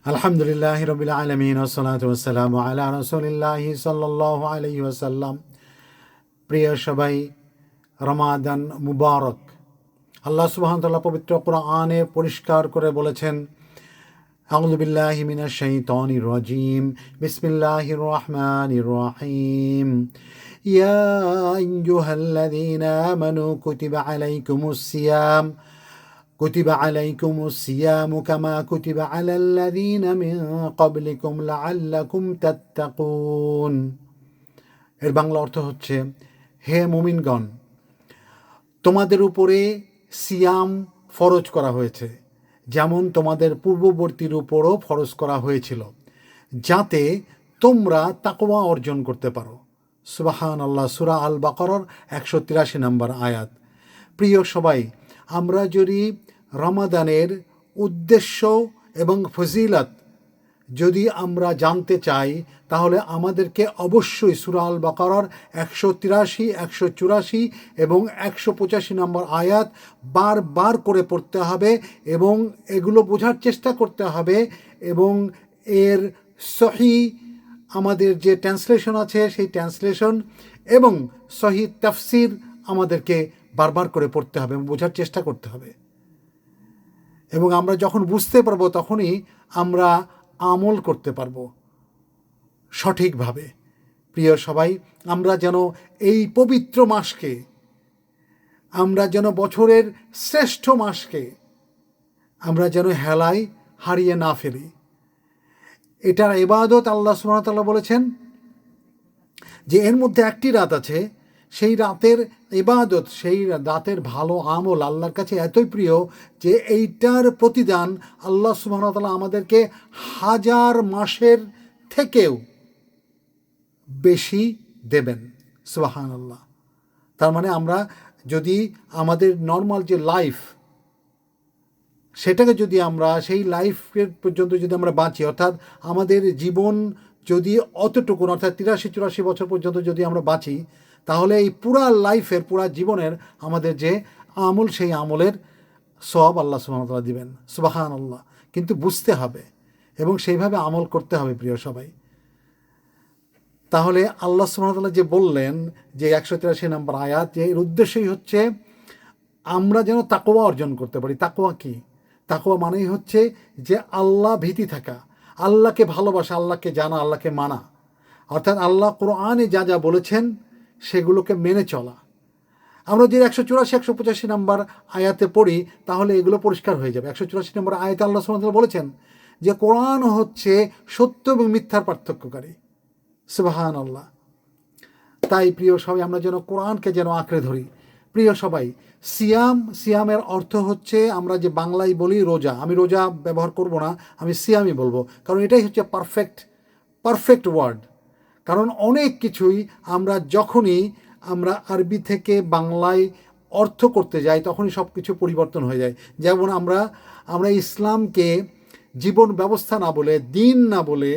আলহামদুলিল্লাহ রবিল আলমিন ওসলাতু ওয়াসসালামু আলা রাসূলিল্লাহি সাল্লাল্লাহু আলাইহি ওয়াসাল্লাম। প্রিয় সবাই, রমাদান মুবারক। আল্লাহ সুবহানাহু ওয়া তাআলা পবিত্র কোরআনে পরিষ্কার করে বলেছেন, আউযু বিল্লাহি মিনাশ শাইতানির রাজীম, বিসমিল্লাহির রহমানির রহিম। ইয়া আইয়ুহাল্লাযীনা আমানু কুতিবা আলাইকুমুস সিয়ামু কামা কুতিবা আলাল্লাযীনা মিন ক্বাবলিকুম লাআল্লাকুম তাত্তাকুন। এর বাংলা অর্থ হচ্ছে, হে মুমিনগণ, তোমাদের উপরে সিয়াম ফরজ করা হয়েছে, যেমন তোমাদের পূর্ববর্তীর উপরও ফরজ করা হয়েছিল, যাতে তোমরা তাকওয়া অর্জন করতে পারো। সুবহানাল্লাহ। সূরা আল বাকারার 183 নম্বর আয়াত। প্রিয় সবাই, আমরা যদি রমাদানের উদ্দেশ্য এবং ফজিলত যদি আমরা জানতে চাই, তাহলে আমাদেরকে অবশ্যই সূরা আল বাকারার 183, 184 এবং 185 নম্বর আয়াত বারবার করে পড়তে হবে এবং এগুলো বোঝার চেষ্টা করতে হবে, এবং এর সহি আমাদের যে ট্রান্সলেশন আছে সেই ট্রান্সলেশন এবং সহি তাফসির আমাদেরকে বারবার করে পড়তে হবে এবং বোঝার চেষ্টা করতে হবে। এবং আমরা যখন বুঝতে পারবো তখনই আমরা আমল করতে পারবো সঠিকভাবে। প্রিয় সবাই, আমরা যেন এই পবিত্র মাসকে, আমরা যেন বছরের শ্রেষ্ঠ মাসকে আমরা যেন হেলায় হারিয়ে না ফেলি। এটার ইবাদত আল্লাহ সুবহানাহু ওয়া তাআলা বলেছেন যে এর মধ্যে একটি রাত আছে, সেই রাতের ইবাদত, সেই রাতের ভালো আমল আল্লাহর কাছে এতই প্রিয় যে এইটার প্রতিদান আল্লাহ সুবহানাহু ওয়া তাআলা আমাদেরকে 1000 মাসের থেকেও বেশি দেবেন। সুবহানাল্লাহ। তার মানে আমরা যদি আমাদের নর্মাল যে লাইফ, সেটাকে যদি আমরা সেই লাইফের পর্যন্ত যদি আমরা বাঁচি, অর্থাৎ আমাদের জীবন যদি অতটুকু, অর্থাৎ 83-84 বছর পর্যন্ত যদি আমরা বাঁচি, তাহলে এই পুরা লাইফের, পুরা জীবনের আমাদের যে আমল, সেই আমলের সওয়াব আল্লাহ সুবহানাহু ওয়া তাআলা দিবেন। সুবহানাল্লাহ। কিন্তু বুঝতে হবে এবং সেইভাবে আমল করতে হবে। প্রিয় সবাই, তাহলে আল্লাহ সুবহানাহু ওয়া তাআলা যে বললেন যে 183 নম্বর আয়াত, যে এর উদ্দেশ্যই হচ্ছে আমরা যেন তাকওয়া অর্জন করতে পারি। তাকওয়া কি? তাকওয়া মানেই হচ্ছে যে আল্লাহ ভীতি থাকা, আল্লাহকে ভালোবাসা, আল্লাহকে জানা, আল্লাহকে মানা, অর্থাৎ আল্লাহ কোরআনে যা যা বলেছেন সেগুলোকে মেনে চলা। আমরা যে 184-185 নম্বর আয়াতে পড়ি, তাহলে এগুলো পরিষ্কার হয়ে যাবে। 184 নম্বর আয়াতে আল্লাহ সুবহানাহু ওয়া তাআলা বলেছেন যে কোরআন হচ্ছে সত্য এবং মিথ্যার পার্থক্যকারী। সুবহানাল্লাহ। তাই প্রিয় সবাই, আমরা যেন কোরআনকে যেন আঁকড়ে ধরি। প্রিয় সবাই, সিয়ামের অর্থ হচ্ছে, আমরা যে বাংলায় বলি রোজা, আমি রোজা ব্যবহার করব না, আমি সিয়ামই বলবো, কারণ এটাই হচ্ছে পারফেক্ট ওয়ার্ড। কারণ অনেক কিছুই যখনই আমরা আরবি থেকে বাংলায় অর্থ করতে যাই, তখনই সব কিছু পরিবর্তন হয়ে যায়। যেমন আমরা ইসলামকে জীবন ব্যবস্থা না বলে, দিন না বলে,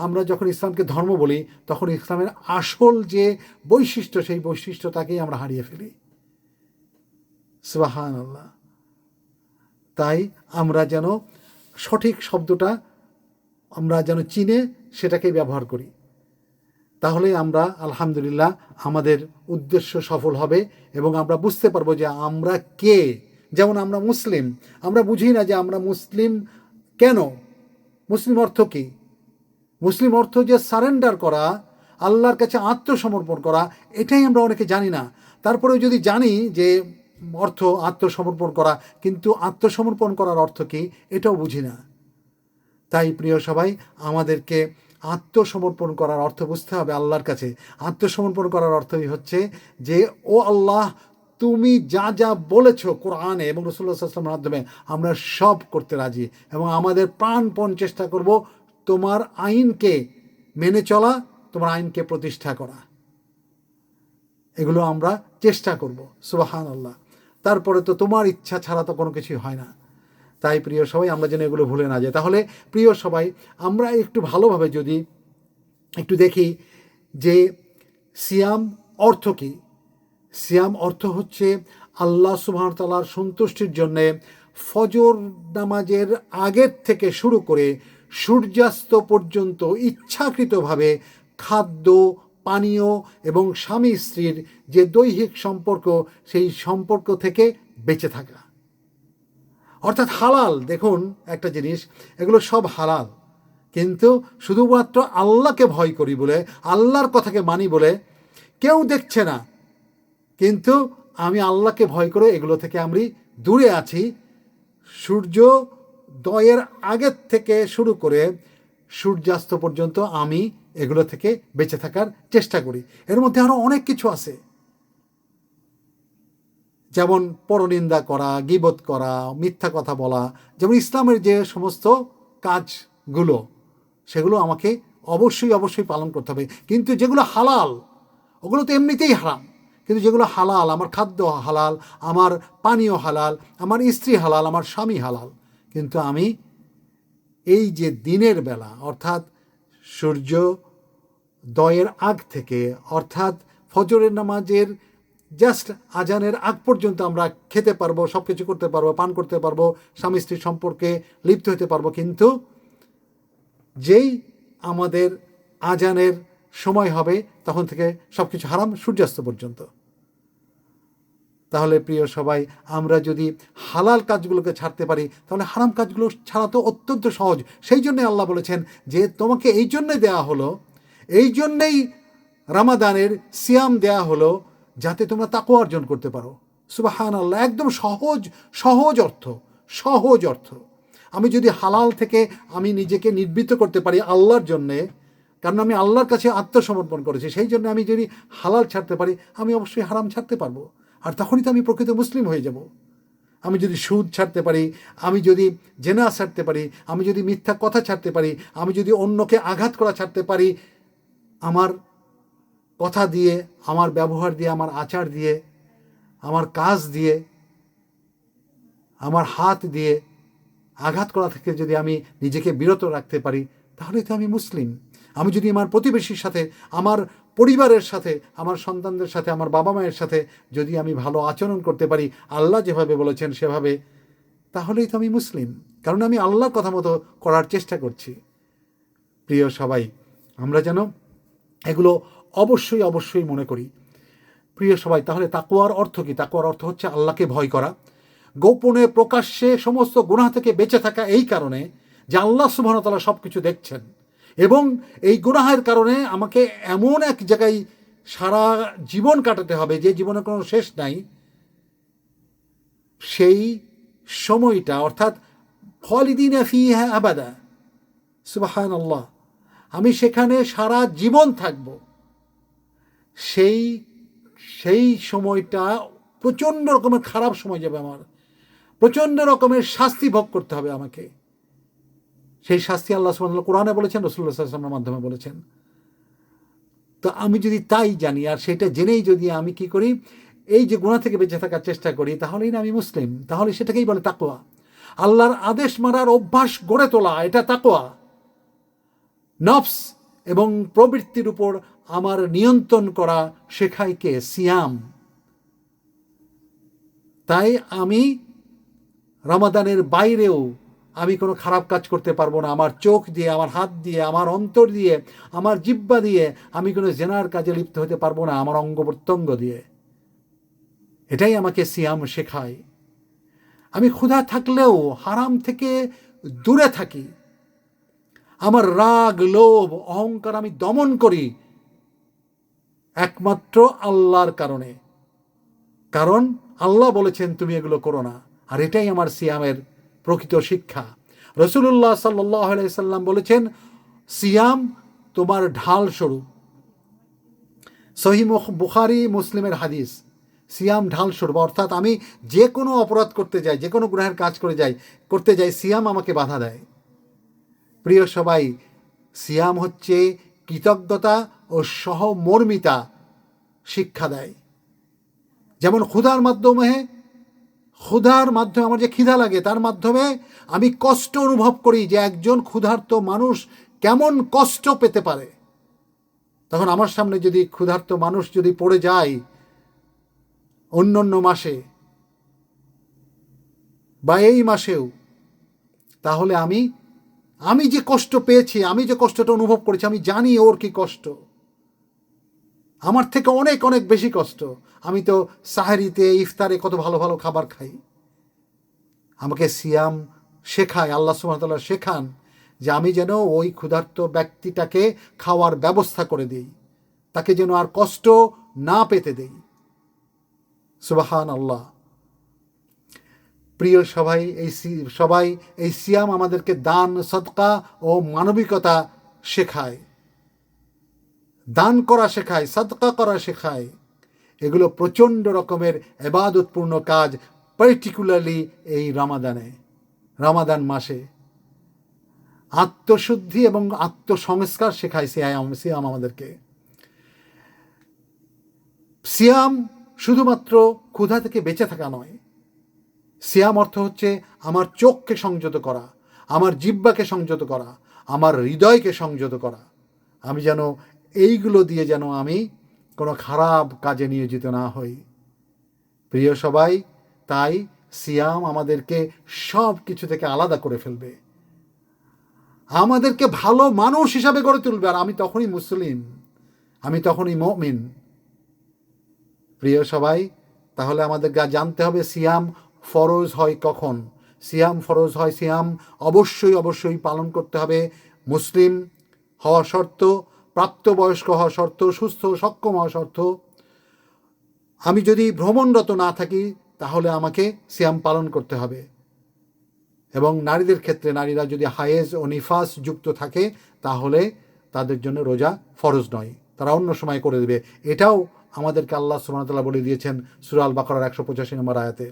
আমরা যখন ইসলামকে ধর্ম বলি, তখন ইসলামের আসল যে বৈশিষ্ট্য, সেই বৈশিষ্ট্যটাকেই আমরা হারিয়ে ফেলি। সুবহানাল্লাহ। তাই আমরা যেন সঠিক শব্দটা আমরা যেন চিনে সেটাকে ব্যবহার করি, তাহলে আমরা আলহামদুলিল্লাহ আমাদের উদ্দেশ্য সফল হবে এবং আমরা বুঝতে পারবো যে আমরা কে। যেমন আমরা মুসলিম, আমরা বুঝি না যে আমরা মুসলিম কেন। মুসলিম অর্থ কি? মুসলিম অর্থ যে সারেন্ডার করা, আল্লাহর কাছে আত্মসমর্পণ করা, এটাই আমরা অনেকে জানি না। তারপরেও যদি জানি যে অর্থ আত্মসমর্পণ করা, কিন্তু আত্মসমর্পণ করার অর্থ কি এটাও বুঝি না। তাই প্রিয় সবাই, আমাদেরকে আত্মসমর্পণ করার অর্থ বুঝতে হবে আল্লাহর কাছে। আত্মসমর্পণ করার অর্থই হচ্ছে যে, ও আল্লাহ, তুমি যা যা বলেছ কোরআনে এবং রাসূলুল্লাহ সাল্লাল্লাহু আলাইহি ওয়াসাল্লামের মাধ্যমে, আমরা সব করতে রাজি এবং আমাদের প্রাণপণ চেষ্টা করব তোমার আইনকে মেনে চলা, তোমার আইনকে প্রতিষ্ঠা করা। এগুলো আমরা চেষ্টা করব। সুবহানাল্লাহ। তারপরে তো তোমার ইচ্ছা ছাড়া তো কোনো কিছুই হয় না। তাই প্রিয় সবাই, আমরা যেন এগুলো ভুলে না যাই। তাহলে প্রিয় সবাই, আমরা একটু ভালোভাবে যদি একটু দেখি যে সিয়াম অর্থ কী। সিয়াম অর্থ হচ্ছে আল্লাহ সুবহানাহু ওয়া তাআলার সন্তুষ্টির জন্যে ফজর নামাজের আগের থেকে শুরু করে সূর্যাস্ত পর্যন্ত ইচ্ছাকৃতভাবে খাদ্য, পানীয় এবং স্বামী স্ত্রীর যে দৈহিক সম্পর্ক, সেই সম্পর্ক থেকে বেঁচে থাকা। অর্থাৎ হালাল। দেখুন একটা জিনিস, এগুলো সব হালাল, কিন্তু শুধুমাত্র আল্লাহকে ভয় করি বলে, আল্লাহর কথাকে মানি বলে, কেউ দেখছে না, কিন্তু আমি আল্লাহকে ভয় করে এগুলো থেকে আমি দূরে আছি। সূর্যোদয়ের আগের থেকে শুরু করে সূর্যাস্ত পর্যন্ত আমি এগুলো থেকে বেঁচে থাকার চেষ্টা করি। এর মধ্যে আরও অনেক কিছু আছে, যেমন পরনিন্দা করা, গীবত করা, মিথ্যা কথা বলা, যেমন ইসলামের যে সমস্ত কাজগুলো, সেগুলো আমাকে অবশ্যই পালন করতে হবে। কিন্তু যেগুলো হালাল, ওগুলো তো এমনিতেই হারাম। কিন্তু যেগুলো হালাল, আমার খাদ্য হালাল, আমার পানীয় হালাল, আমার স্ত্রী হালাল, আমার স্বামী হালাল, কিন্তু আমি এই যে দিনের বেলা, অর্থাৎ সূর্যোদয়ের আগ থেকে, অর্থাৎ ফজরের নামাজের জাস্ট আজানের আগ পর্যন্ত আমরা খেতে পারবো, সব কিছু করতে পারবো, পান করতে পারবো, স্বামী স্ত্রীর সম্পর্কে লিপ্ত হতে পারবো, কিন্তু যেই আমাদের আজানের সময় হবে তখন থেকে সব কিছু হারাম সূর্যাস্ত পর্যন্ত। তাহলে প্রিয় সবাই, আমরা যদি হালাল কাজগুলোকে ছাড়তে পারি, তাহলে হারাম কাজগুলো ছাড়া তো অত্যন্ত সহজ। সেই জন্যে আল্লাহ বলেছেন যে তোমাকে এই জন্যই দেয়া হলো, এই জন্যেই রমাদানের সিয়াম দেয়া হলো, যাতে তোমরা তাকওয়া অর্জন করতে পারো। সুবহানাল্লাহ, একদম সহজ অর্থ। আমি যদি হালাল থেকে আমি নিজেকে নিবৃত্ত করতে পারি আল্লাহর জন্যে, কারণ আমি আল্লাহর কাছে আত্মসমর্পণ করেছি, সেই জন্য আমি যদি হালাল ছাড়তে পারি, আমি অবশ্যই হারাম ছাড়তে পারবো, আর তখনই তো আমি প্রকৃত মুসলিম হয়ে যাব। আমি যদি সুদ ছাড়তে পারি, আমি যদি জেনা ছাড়তে পারি, আমি যদি মিথ্যা কথা ছাড়তে পারি, আমি যদি অন্যকে আঘাত করা ছাড়তে পারি, আমার কথা দিয়ে, আমার ব্যবহার দিয়ে, আমার আচার দিয়ে, আমার কাজ দিয়ে, আমার হাত দিয়ে আঘাত করা থেকে যদি আমি নিজেকে বিরত রাখতে পারি, তাহলে তো আমি মুসলিম। আমি যদি আমার প্রতিবেশীর সাথে, আমার পরিবারের সাথে, আমার সন্তানদের সাথে, আমার বাবা মায়ের সাথে যদি আমি ভালো আচরণ করতে পারি আল্লাহ যেভাবে বলেছেন সেভাবে, তাহলেই তো আমি মুসলিম, কারণ আমি আল্লাহর কথা মতো করার চেষ্টা করছি। প্রিয় সবাই, আমরা যেন এগুলো অবশ্যই মনে করি। প্রিয় সবাই, তাহলে তাকওয়ার অর্থ কি? তাকওয়ার অর্থ হচ্ছে আল্লাহকে ভয় করা, গোপনে প্রকাশ্যে সমস্ত গুনাহ থেকে বেঁচে থাকা, এই কারণে যে আল্লাহ সুবহানাহু ওয়া তাআলা সব কিছু দেখছেন, এবং এই গুনাহের কারণে আমাকে এমন এক জায়গায় সারা জীবন কাটাতে হবে যে জীবনের কোনো শেষ নাই। সেই সময়টা, অর্থাৎ খালিদিনা ফিহা আবাদা, সুবহানাল্লাহ, আমি সেখানে সারা জীবন থাকব। সেই সময়টা প্রচণ্ড রকমের খারাপ সময় যাবে, আমার প্রচণ্ড রকমের শাস্তি ভোগ করতে হবে আমাকে। সেই শাস্তি আল্লাহ সুবহানাহু ওয়া তাআলা কোরআনে বলেছেন, রাসূলুল্লাহ সাল্লাল্লাহু আলাইহি ওয়াসাল্লামের মাধ্যমে বলেছেন। তো আমি যদি তাই জানি, আর সেটা জেনেই যদি আমি কি করি, এই যে গুনাহ থেকে বেঁচে থাকার চেষ্টা করি, তাহলেই না আমি মুসলিম। তাহলে সেটাকেই বলে তাকওয়া। আল্লাহর আদেশ মানার অভ্যাস গড়ে তোলা, এটা তাকওয়া। নফস এবং প্রবৃত্তির উপর আমার নিয়ন্ত্রণ করা শেখায় কে? সিয়াম। তাই আমি রমাদানের বাইরেও আমি কোনো খারাপ কাজ করতে পারবো না। আমার চোখ দিয়ে, আমার হাত দিয়ে, আমার অন্তর দিয়ে, আমার জিহ্বা দিয়ে আমি কোনো জেনার কাজে লিপ্ত হতে পারবো না, আমার অঙ্গ প্রত্যঙ্গ দিয়ে। এটাই আমাকে সিয়াম শেখায়। আমি ক্ষুধা থাকলেও হারাম থেকে দূরে থাকি। আমার রাগ, লোভ, অহংকার আমি দমন করি একমাত্র আল্লাহর কারণে, কারণ আল্লাহ বলেছেন তুমি এগুলো করো না। আর এটাই আমার সিয়ামের প্রকৃত শিক্ষা। রাসূলুল্লাহ সাল্লাল্লাহু আলাইহি সাল্লাম বলেছেন, সিয়াম তোমার ঢাল স্বরূপ। সহিহ বুখারী মুসলিমের হাদিস। সিয়াম ঢাল স্বরূপ, অর্থাৎ আমি যে কোনো অপরাধ করতে যাই, যে কোনো গুনাহের কাজ করতে যাই, সিয়াম আমাকে বাধা দেয়। প্রিয় সবাই, সিয়াম হচ্ছে কৃতজ্ঞতা ও সহমর্মিতা শিক্ষা দেয়। যেমন ক্ষুধার মাধ্যমে আমার যে খিদা লাগে, তার মাধ্যমে আমি কষ্ট অনুভব করি যে একজন ক্ষুধার্ত মানুষ কেমন কষ্ট পেতে পারে। তখন আমার সামনে যদি ক্ষুধার্ত মানুষ যদি পড়ে যায় অন্য মাসে বা এই মাসেও, তাহলে আমি আমি যে কষ্ট পেয়েছি, আমি যে কষ্টটা অনুভব করেছি, আমি জানি ওর কি কষ্ট, আমার থেকে অনেক অনেক বেশি কষ্ট। আমি তো সাহারিতে ইফতারে কত ভালো ভালো খাবার খাই। আমাকে সিয়াম শেখায়, আল্লাহ সুবহানাহু ওয়া তাআলা শেখান যে আমি যেন ওই ক্ষুধার্ত ব্যক্তিটাকে খাওয়ার ব্যবস্থা করে দিই, তাকে যেন আর কষ্ট না পেতে দেই। সুবহানাল্লাহ। প্রিয় সবাই এই সিয়াম আমাদেরকে দান, সদকা ও মানবিকতা শেখায়, দান করা শেখায়, সদকা করা শেখায়। এগুলো প্রচণ্ড রকমের ইবাদতপূর্ণ কাজ, পার্টিকুলারলি এই রমাদান মাসে আত্মশুদ্ধি এবং আত্মসংস্কার শেখায় সিয়াম আমাদেরকে। সিয়াম শুধুমাত্র ক্ষুধা থেকে বেঁচে থাকা নয়। সিয়াম অর্থ হচ্ছে আমার চোখকে সংযত করা, আমার জিহ্বাকে সংযত করা, আমার হৃদয়কে সংযত করা। আমি যেন এইগুলো দিয়ে যেন আমি কোনো খারাপ কাজে নিয়োজিত না হই। প্রিয় সবাই, তাই সিয়াম আমাদেরকে সব কিছু থেকে আলাদা করে ফেলবে, আমাদেরকে ভালো মানুষ হিসাবে গড়ে তুলবে। আর আমি তখনই মুসলিম, আমি তখনই মুমিন। প্রিয় সবাই, তাহলে আমাদের জানতে হবে সিয়াম ফরজ হয় কখন। সিয়াম অবশ্যই পালন করতে হবে মুসলিম হওয়া শর্ত, প্রাপ্তবয়স্ক হওয়া শর্ত, সুস্থ সক্ষম হওয়া শর্ত। আমি যদি ভ্রমণরত না থাকি তাহলে আমাকে সিয়াম পালন করতে হবে। এবং নারীদের ক্ষেত্রে, নারীরা যদি হায়েজ ও নিফাস যুক্ত থাকে তাহলে তাদের জন্য রোজা ফরজ নয়, তারা অন্য সময় করে দেবে। এটাও আমাদেরকে আল্লাহ সুবহানাহু ওয়া তাআলা বলে দিয়েছেন সূরা আল বাকারার 185 নম্বর আয়াতে।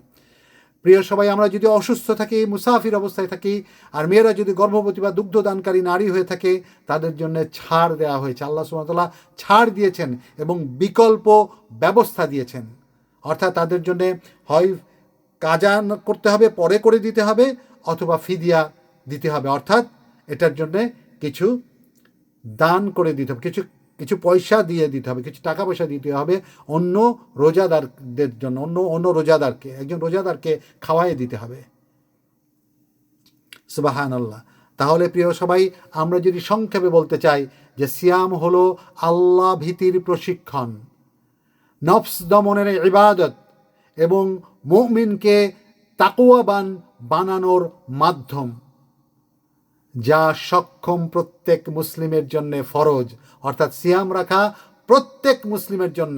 প্রিয় সবাই, আমরা যদি অসুস্থ থাকি, মুসাফির অবস্থায় থাকি, আর মেয়েরা যদি গর্ভবতী বা দুগ্ধদানকারী নারী হয়ে থাকে, তাদের জন্য ছাড় দেওয়া হয়েছে। আল্লাহ সুবহানাহু ওয়া তাআলা ছাড় দিয়েছেন এবং বিকল্প ব্যবস্থা দিয়েছেন। অর্থাৎ তাদের জন্য হয় কাজা করতে হবে, পরে করে দিতে হবে, অথবা ফিদিয়া দিতে হবে। অর্থাৎ এটার জন্যে কিছু দান করে দিতে হবে, কিছু পয়সা দিয়ে দিতে হবে, কিছু টাকা পয়সা দিতে হবে অন্য রোজাদারদের জন্য, অন্য রোজাদারকে, একজন রোজাদারকে খাওয়াই দিতে হবে। সুবহানাল্লাহ। তাহলে প্রিয় সবাই, আমরা যদি সংক্ষেপে বলতে চাই যে সিয়াম হলো আল্লাহ ভীতির প্রশিক্ষণ, নফস দমনের ইবাদত এবং মুমিনকে তাকওয়াবান বানানোর মাধ্যম, যা সক্ষম প্রত্যেক মুসলিমের জন্য ফরজ। অর্থাৎ সিয়াম রাখা প্রত্যেক মুসলিমের জন্য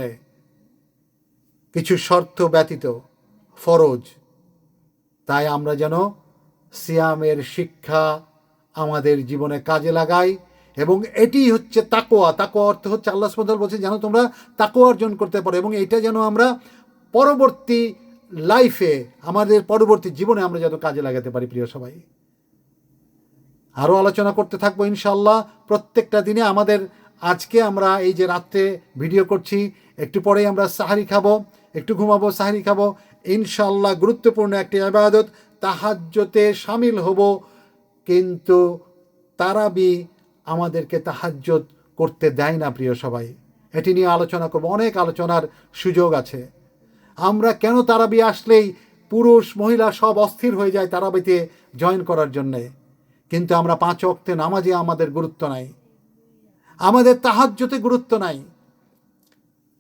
কিছু শর্ত ব্যতীত ফরজ। তাই আমরা যেন সিয়ামের শিক্ষা আমাদের জীবনে কাজে লাগাই, এবং এটি হচ্ছে তাকওয়া। তাকওয়া অর্থ হচ্ছে আল্লাহ সুবহানাহু ওয়া তাআলা বলছেন যেন তোমরা তাকওয়া অর্জন করতে পারো, এবং এটা যেন আমরা পরবর্তী লাইফে, আমাদের পরবর্তী জীবনে আমরা যেন কাজে লাগাতে পারি। প্রিয় সবাই, আরও আলোচনা করতে থাকবো ইনশাআল্লাহ প্রত্যেকটা দিনে। আজকে আমরা এই যে রাত্রে ভিডিও করছি, একটু পরেই আমরা সাহারি খাবো, একটু ঘুমাবো, সাহারি খাবো ইনশাআল্লাহ। গুরুত্বপূর্ণ একটি ইবাদত, তাহাজ্জুদে শামিল হব। কিন্তু তারাবি আমাদেরকে তাহাজ্জুদ করতে দেয় না। প্রিয় সবাই, এটি নিয়ে আলোচনা করব, অনেক আলোচনার সুযোগ আছে। আমরা কেন তারাবি আসলেই পুরুষ মহিলা সব অস্থির হয়ে যায় তারাবিতে জয়েন করার জন্যে, কিন্তু আমরা 5 ওয়াক্তে নামাজে আমাদের গুরুত্ব নাই, আমাদের তাহাজ্জুদে গুরুত্ব নাই।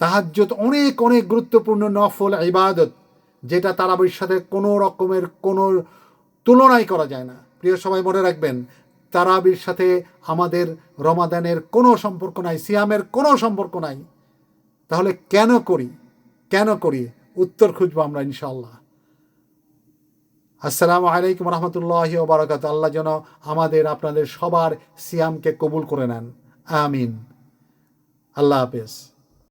তাহাজ্জুদ অনেক অনেক গুরুত্বপূর্ণ নফল ইবাদত, যেটা তারাবির সাথে কোনো রকমের কোনো তুলনাই করা যায় না। প্রিয় সবাই মনে রাখবেন, তারাবির সাথে আমাদের রমাদানের কোনো সম্পর্ক নাই, সিয়ামের কোনো সম্পর্ক নাই। তাহলে কেন করি উত্তর খুঁজবো আমরা ইনশাআল্লাহ। আসসালামু আলাইকুম রহমতুল্লাহি ওয়া বারাকাতুহু। আল্লাহ যেন আমাদের আপনাদের সবার সিয়ামকে কবুল করে নেন, আমিন। আল্লাহ হাফেজ।